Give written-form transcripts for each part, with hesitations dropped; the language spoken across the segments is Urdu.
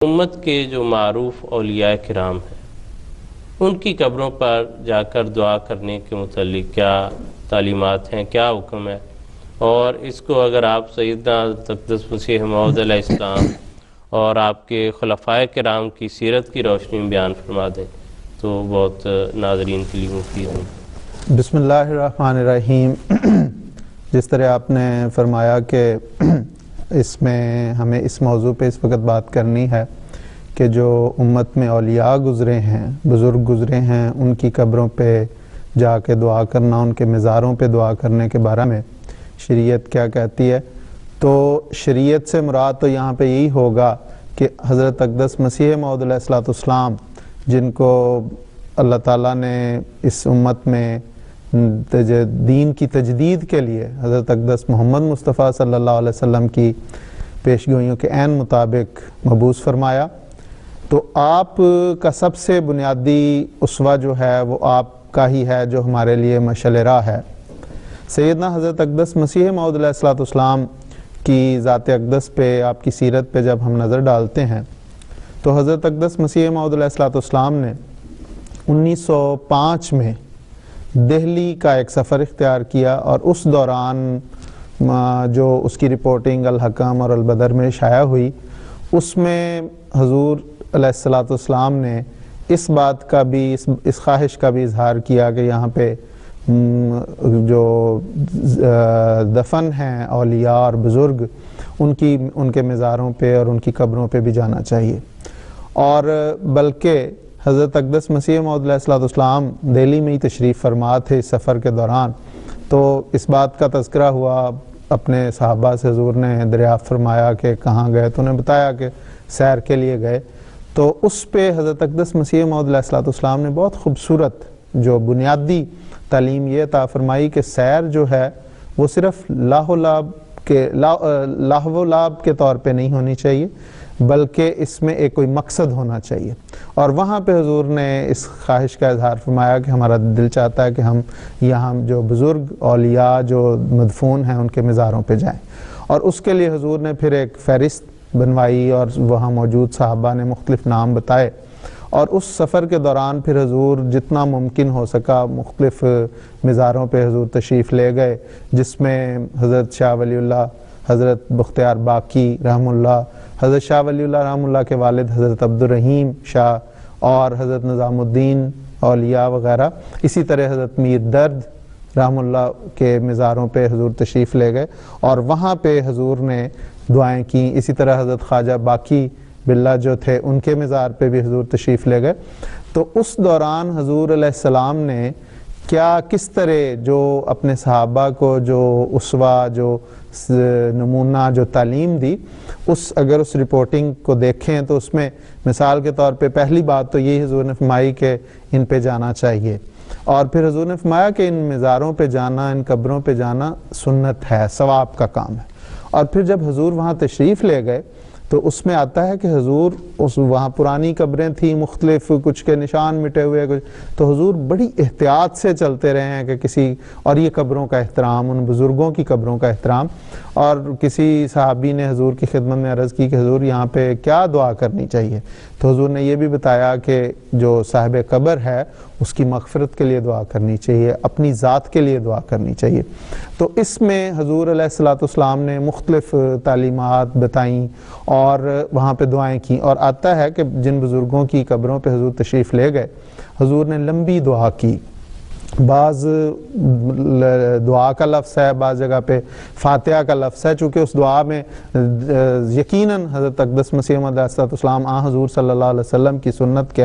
امت کے جو معروف اولیاء کرام ہیں ان کی قبروں پر جا کر دعا کرنے کے متعلق کیا تعلیمات ہیں، کیا حکم ہے، اور اس کو اگر آپ سیدنا حضرت اقدس مسیح موعود علیہ السلام اور آپ کے خلفائے کرام کی سیرت کی روشنی میں بیان فرما دیں تو بہت ناظرین کے لیے مفید ہوں۔ بسم اللہ الرحمن الرحیم۔ جس طرح آپ نے فرمایا کہ اس میں ہمیں اس موضوع پہ اس وقت بات کرنی ہے کہ جو امت میں اولیاء گزرے ہیں، بزرگ گزرے ہیں، ان کی قبروں پہ جا کے دعا کرنا، ان کے مزاروں پہ دعا کرنے کے بارے میں شریعت کیا کہتی ہے، تو شریعت سے مراد تو یہاں پہ یہی ہوگا کہ حضرت اقدس مسیح موعود علیہ السلام جن کو اللہ تعالیٰ نے اس امت میں دین کی تجدید کے لیے حضرت اقدس محمد مصطفیٰ صلی اللہ علیہ وسلم کی پیشگوئیوں کے عین مطابق مبعوث فرمایا، تو آپ کا سب سے بنیادی اسوہ جو ہے وہ آپ کا ہی ہے جو ہمارے لیے مشعل راہ ہے۔ سیدنا حضرت اقدس مسیح موعود علیہ السلام کی ذات اقدس پہ، آپ کی سیرت پہ جب ہم نظر ڈالتے ہیں تو حضرت اقدس مسیح موعود علیہ السلام نے 1905 میں دہلی کا ایک سفر اختیار کیا، اور اس دوران جو اس کی رپورٹنگ الحکم اور البدر میں شائع ہوئی، اس میں حضور علیہ السلام نے اس بات کا بھی اس خواہش کا بھی اظہار کیا کہ یہاں پہ جو دفن ہیں اولیاء اور بزرگ ان کے مزاروں پہ اور ان کی قبروں پہ بھی جانا چاہیے، اور بلکہ حضرت اقدس مسیح موعود علیہ السلام دہلی میں ہی تشریف فرما تھے اس سفر کے دوران، تو اس بات کا تذکرہ ہوا، اپنے صحابہ سے حضور نے دریافت فرمایا کہ کہاں گئے، تو انہیں بتایا کہ سیر کے لیے گئے، تو اس پہ حضرت اقدس مسیح موعود علیہ السلام نے بہت خوبصورت جو بنیادی تعلیم یہ عطا فرمائی کہ سیر جو ہے وہ صرف لاہو و لعب کے طور پہ نہیں ہونی چاہیے، بلکہ اس میں ایک کوئی مقصد ہونا چاہیے، اور وہاں پہ حضور نے اس خواہش کا اظہار فرمایا کہ ہمارا دل چاہتا ہے کہ ہم یہاں جو بزرگ اولیاء جو مدفون ہیں ان کے مزاروں پہ جائیں، اور اس کے لیے حضور نے پھر ایک فہرست بنوائی اور وہاں موجود صحابہ نے مختلف نام بتائے، اور اس سفر کے دوران پھر حضور جتنا ممکن ہو سکا مختلف مزاروں پہ حضور تشریف لے گئے، جس میں حضرت شاہ ولی اللہ، حضرت بختیار باقی رحم اللہ، حضرت شاہ ولی اللہ رحم اللہ کے والد حضرت عبدالرحیم شاہ، اور حضرت نظام الدین اولیاء وغیرہ، اسی طرح حضرت میر درد رحم اللہ کے مزاروں پہ حضور تشریف لے گئے اور وہاں پہ حضور نے دعائیں کیں۔ اسی طرح حضرت خواجہ باقی باللہ جو تھے ان کے مزار پہ بھی حضور تشریف لے گئے، تو اس دوران حضور علیہ السلام نے کس طرح جو اپنے صحابہ کو جو اسوہ، جو نمونہ، جو تعلیم دی، اگر اس رپورٹنگ کو دیکھیں تو اس میں مثال کے طور پہ پہلی بات تو یہی حضور نے فرمائی کہ ان پہ جانا چاہیے، اور پھر حضور نے فرمایا کہ ان مزاروں پہ جانا، ان قبروں پہ جانا سنت ہے، ثواب کا کام ہے، اور پھر جب حضور وہاں تشریف لے گئے تو اس میں آتا ہے کہ حضور وہاں پرانی قبریں تھیں، مختلف کچھ کے نشان مٹے ہوئے، تو حضور بڑی احتیاط سے چلتے رہے ہیں کہ اور یہ قبروں کا احترام، ان بزرگوں کی قبروں کا احترام، اور کسی صحابی نے حضور کی خدمت میں عرض کی کہ حضور یہاں پہ کیا دعا کرنی چاہیے، تو حضور نے یہ بھی بتایا کہ جو صاحب قبر ہے اس کی مغفرت کے لیے دعا کرنی چاہیے، اپنی ذات کے لیے دعا کرنی چاہیے، تو اس میں حضور علیہ السلام نے مختلف تعلیمات بتائیں اور وہاں پہ دعائیں کیں، اور آتا ہے کہ جن بزرگوں کی قبروں پہ حضور تشریف لے گئے حضور نے لمبی دعا کی، بعض دعا کا لفظ ہے، بعض جگہ پہ فاتحہ کا لفظ ہے، چونکہ اس دعا میں یقیناً حضرت اقدس مسیح موعود علیہ السلام حضور صلی اللہ علیہ وسلم کی سنت کے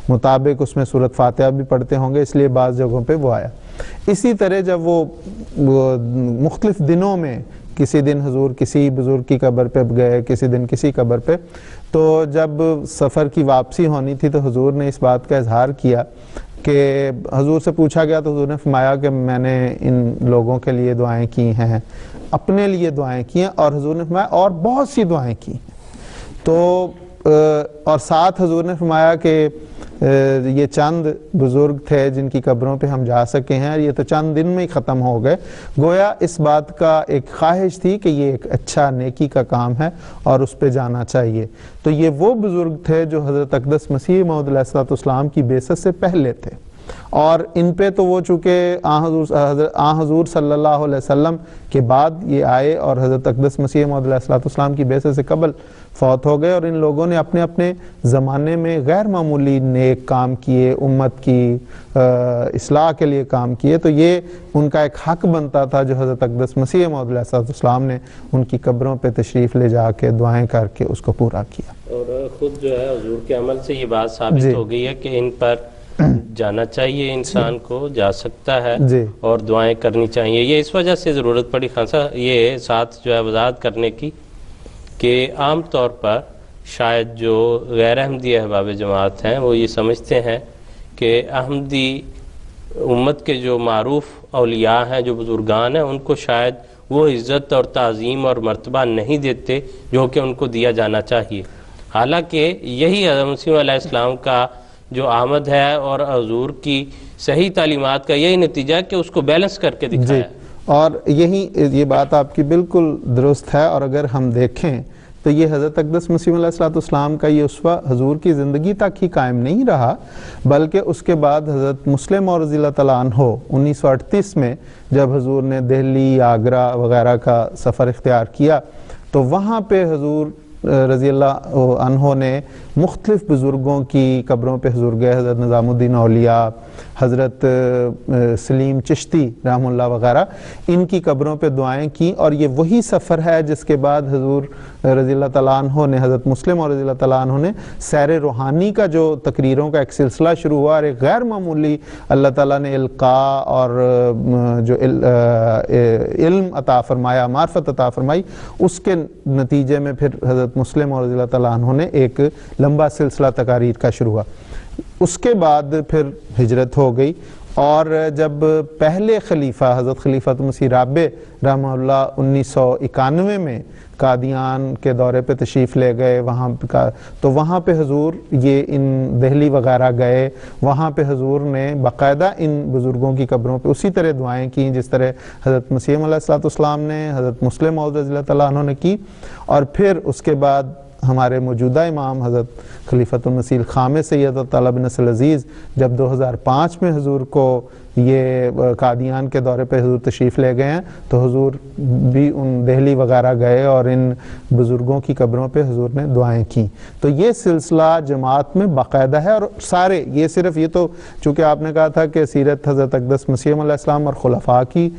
مطابق اس میں سورۃ فاتحہ بھی پڑھتے ہوں گے، اس لیے بعض جگہوں پہ وہ آیا۔ اسی طرح جب وہ مختلف دنوں میں کسی دن حضور کسی بزرگ کی قبر پہ گئے، کسی دن کسی قبر پہ، تو جب سفر کی واپسی ہونی تھی تو حضور نے اس بات کا اظہار کیا کہ حضور سے پوچھا گیا تو حضور نے فرمایا کہ میں نے ان لوگوں کے لیے دعائیں کی ہیں، اپنے لیے دعائیں کی ہیں، اور حضور نے فرمایا اور بہت سی دعائیں کی ہیں، تو اور ساتھ حضور نے فرمایا کہ یہ چند بزرگ تھے جن کی قبروں پہ ہم جا سکے ہیں، اور یہ تو چند دن میں ہی ختم ہو گئے۔ گویا اس بات کا ایک خواہش تھی کہ یہ ایک اچھا نیکی کا کام ہے اور اس پہ جانا چاہیے۔ تو یہ وہ بزرگ تھے جو حضرت اقدس مسیح موعود علیہ السلام کی بعثت سے پہلے تھے، اور ان پہ تو وہ چونکہ آن حضور صلی اللہ علیہ وسلم کے بعد یہ آئے اور حضرت اقدس مسیح موعود علیہ السلام کی بعثت سے قبل فوت ہو گئے، اور ان لوگوں نے اپنے اپنے زمانے میں غیر معمولی نیک کام کیے، امت کی اصلاح کے لیے کام کیے۔ تو یہ ان کا ایک حق بنتا تھا جو حضرت اقدس مسیح موعود علیہ السلام نے ان کی قبروں پہ تشریف لے جا کے دعائیں کر کے اس کو پورا کیا۔ اور خود جو ہے حضور کے عمل سے یہ بات ثابت ہو گئی ہے کہ ان پر جانا چاہیے، انسان کو جا سکتا ہے اور دعائیں کرنی چاہیے۔ یہ اس وجہ سے ضرورت پڑی خان صاحب یہ ساتھ جو ہے وضاحت کرنے کی کہ عام طور پر شاید جو غیر احمدی احباب جماعت ہیں وہ یہ سمجھتے ہیں کہ احمدی امت کے جو معروف اولیاء ہیں، جو بزرگان ہیں، ان کو شاید وہ عزت اور تعظیم اور مرتبہ نہیں دیتے جو کہ ان کو دیا جانا چاہیے۔ حالانکہ یہی حضرت مسیح علیہ السلام کا جو آمد ہے اور حضور کی صحیح تعلیمات کا یہی نتیجہ ہے کہ اس کو بیلنس کر کے دکھایا ہے۔ اور یہ بات آپ کی بالکل درست ہے، اور اگر ہم دیکھیں تو یہ حضرت اقدس مسیح علیہ السلام کا یہ اسوہ حضور کی زندگی تک ہی قائم نہیں رہا، بلکہ اس کے بعد حضرت مسلم موعود رضی اللہ تعالیٰ عنہ 1938 میں جب حضور نے دہلی، آگرہ وغیرہ کا سفر اختیار کیا تو وہاں پہ حضور رضی اللہ عنہ نے مختلف بزرگوں کی قبروں پہ حضور گئے، حضرت نظام الدین اولیاء، حضرت سلیم چشتی رحم اللہ وغیرہ، ان کی قبروں پہ دعائیں کی، اور یہ وہی سفر ہے جس کے بعد حضور رضی اللہ تعالیٰ عنہ نے، حضرت مسلم اور رضی اللہ تعالیٰ عنہ نے سیر روحانی کا جو تقریروں کا ایک سلسلہ شروع ہوا، اور ایک غیر معمولی اللہ تعالیٰ نے القاء اور جو علم عطا فرمایا، معرفت عطا فرمائی، اس کے نتیجے میں پھر حضرت مسلم اور رضی اللہ تعالیٰ عنہ نے ایک لمبا سلسلہ تقاریر کا شروع ہوا۔ اس کے بعد پھر ہجرت ہو گئی، اور جب پہلے خلیفہ حضرت خلیفۃ مسیح رابع رحمہ اللہ 1991 میں قادیان کے دورے پہ تشریف لے گئے، تو وہاں پہ حضور یہ ان دہلی وغیرہ گئے، وہاں پہ حضور نے باقاعدہ ان بزرگوں کی قبروں پہ اسی طرح دعائیں کی جس طرح حضرت مسیح علیہ السلام نے، حضرت مسلم موعود رضی اللہ تعالیٰ عنہ نے کی۔ اور پھر اس کے بعد ہمارے موجودہ امام حضرت خلیفۃ المسیح الخامس سید عطا بن نصر العزیز جب 2005 میں حضور کو یہ قادیان کے دورے پہ حضور تشریف لے گئے ہیں تو حضور بھی ان دہلی وغیرہ گئے اور ان بزرگوں کی قبروں پہ حضور نے دعائیں کی۔ تو یہ سلسلہ جماعت میں باقاعدہ ہے، اور سارے یہ صرف یہ تو چونکہ آپ نے کہا تھا کہ سیرت حضرت اقدس مسیح علیہ السلام اور خلفاء کی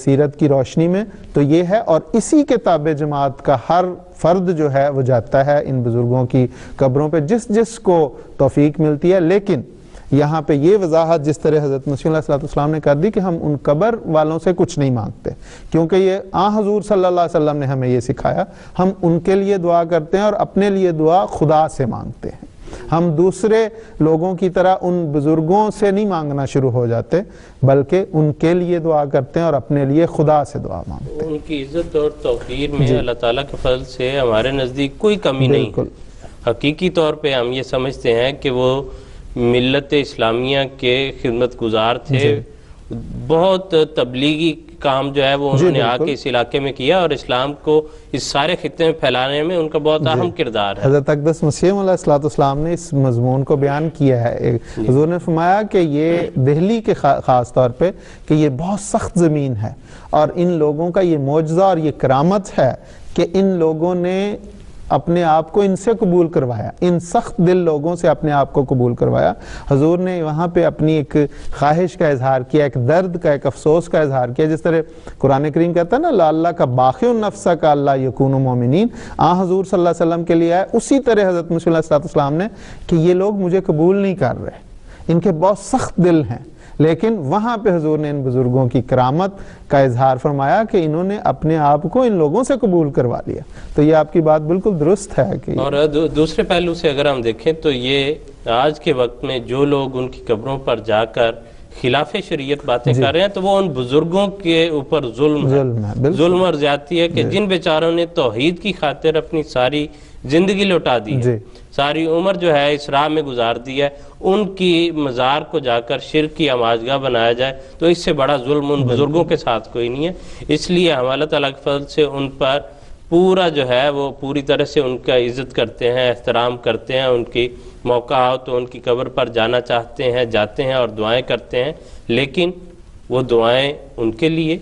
سیرت کی روشنی میں تو یہ ہے، اور اسی کے تابع جماعت کا ہر فرد جو ہے وہ جاتا ہے ان بزرگوں کی قبروں پہ جس کو توفیق ملتی ہے۔ لیکن یہاں پہ یہ وضاحت جس طرح حضرت مسیح علیہ السلام نے کر دی کہ ہم ان قبر والوں سے کچھ نہیں مانگتے، کیونکہ یہ حضور صلی اللہ علیہ وسلم نے ہمیں یہ سکھایا، ہم ان کے لیے دعا کرتے ہیں اور اپنے لیے دعا خدا سے مانگتے ہیں۔ ہم دوسرے لوگوں کی طرح ان بزرگوں سے نہیں مانگنا شروع ہو جاتے، بلکہ ان کے لیے دعا کرتے ہیں اور اپنے لیے خدا سے دعا مانگتے ہیں۔ ان کی عزت اور توقیر میں اللہ تعالیٰ کے فضل سے ہمارے نزدیک کوئی کمی نہیں ہے۔ حقیقی طور پہ ہم یہ سمجھتے ہیں کہ وہ ملت اسلامیہ کے خدمت گزار تھے، بہت تبلیغی کام جو ہے وہ انہوں نے آ کے اس علاقے میں کیا، اور اسلام کو اس سارے خطے میں پھیلانے میں ان کا بہت اہم کردار ہے۔ حضرت اقدس مسیح علیہ السلام نے اس مضمون کو بیان کیا ہے، حضور نے فرمایا کہ یہ دہلی کے خاص طور پہ کہ یہ بہت سخت زمین ہے، اور ان لوگوں کا یہ معجزہ اور یہ کرامت ہے کہ ان لوگوں نے اپنے آپ کو ان سے قبول کروایا، ان سخت دل لوگوں سے اپنے آپ کو قبول کروایا۔ حضور نے وہاں پہ اپنی ایک خواہش کا اظہار کیا، ایک درد کا، ایک افسوس کا اظہار کیا، جس طرح قرآن کریم کہتا ہے نا لعلہ کا باخع النفس کا اللہ یکون مومنین، حضور صلی اللہ علیہ وسلم کے لیے آئے۔ اسی طرح حضرت مسیح علیہ السلام نے کہ یہ لوگ مجھے قبول نہیں کر رہے، ان کے بہت سخت دل ہیں، لیکن وہاں پہ حضور نے ان بزرگوں کی کرامت کا اظہار فرمایا کہ انہوں نے اپنے آپ کو ان لوگوں سے قبول کروا لیا۔ تو یہ آپ کی بات بالکل درست ہے کہ اور دوسرے پہلو سے اگر ہم دیکھیں تو یہ آج کے وقت میں جو لوگ ان کی قبروں پر جا کر خلاف شریعت باتیں کر رہے ہیں تو وہ ان بزرگوں کے اوپر ظلم اور زیادتی ہے کہ جن بیچاروں نے توحید کی خاطر اپنی ساری زندگی لوٹا دی ہے، ساری عمر جو ہے اس راہ میں گزار دی ہے، ان کی مزار کو جا کر شرک کی آماجگاہ بنایا جائے تو اس سے بڑا ظلم ان بزرگوں کے ساتھ کوئی نہیں ہے۔ اس لیے ہم اللہ تعالیٰ کے فضل سے ان پر پورا جو ہے وہ پوری طرح سے ان کا عزت کرتے ہیں، احترام کرتے ہیں، ان کی موقع ہو تو ان کی قبر پر جانا چاہتے ہیں، جاتے ہیں اور دعائیں کرتے ہیں، لیکن وہ دعائیں ان کے لیے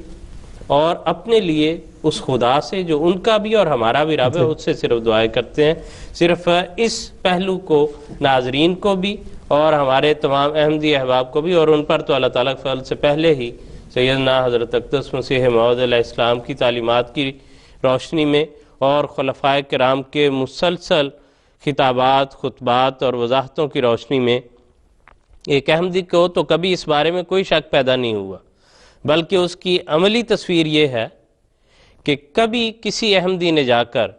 اور اپنے لیے اس خدا سے جو ان کا بھی اور ہمارا بھی رب ہے اس سے صرف دعائیں کرتے ہیں۔ صرف اس پہلو کو ناظرین کو بھی اور ہمارے تمام احمدی احباب کو بھی، اور ان پر تو اللہ تعالیٰ کے فضل سے پہلے ہی سیدنا حضرت اقدس مسیح موعود علیہ السلام کی تعلیمات کی روشنی میں اور خلفائے کرام کے مسلسل خطابات، خطبات اور وضاحتوں کی روشنی میں ایک احمدی کو تو کبھی اس بارے میں کوئی شک پیدا نہیں ہوا، بلکہ اس کی عملی تصویر یہ ہے کہ کبھی کسی احمدی نے جا کر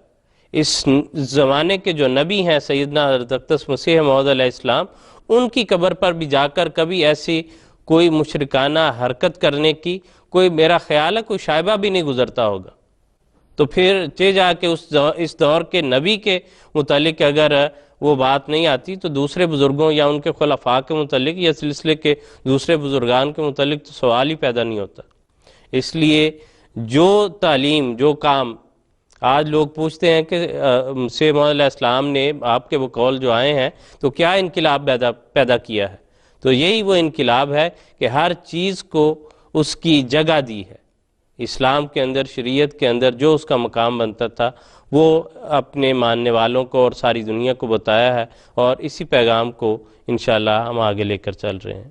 اس زمانے کے جو نبی ہیں سیدنا حضرت اقدس مسیح موعود علیہ السلام، ان کی قبر پر بھی جا کر کبھی ایسی کوئی مشرکانہ حرکت کرنے کی کوئی میرا خیال ہے کوئی شائبہ بھی نہیں گزرتا ہوگا۔ تو پھر جا کے اس دور کے نبی کے متعلق اگر وہ بات نہیں آتی تو دوسرے بزرگوں یا ان کے خلفاء کے متعلق یا سلسلے کے دوسرے بزرگان کے متعلق تو سوال ہی پیدا نہیں ہوتا۔ اس لیے جو تعلیم، جو کام آج لوگ پوچھتے ہیں کہ مسیح موعود علیہ السلام نے آپ کے وہ قول جو آئے ہیں تو کیا انقلاب پیدا کیا ہے، تو یہی وہ انقلاب ہے کہ ہر چیز کو اس کی جگہ دی ہے۔ اسلام کے اندر، شریعت کے اندر جو اس کا مقام بنتا تھا وہ اپنے ماننے والوں کو اور ساری دنیا کو بتایا ہے، اور اسی پیغام کو انشاءاللہ ہم آگے لے کر چل رہے ہیں۔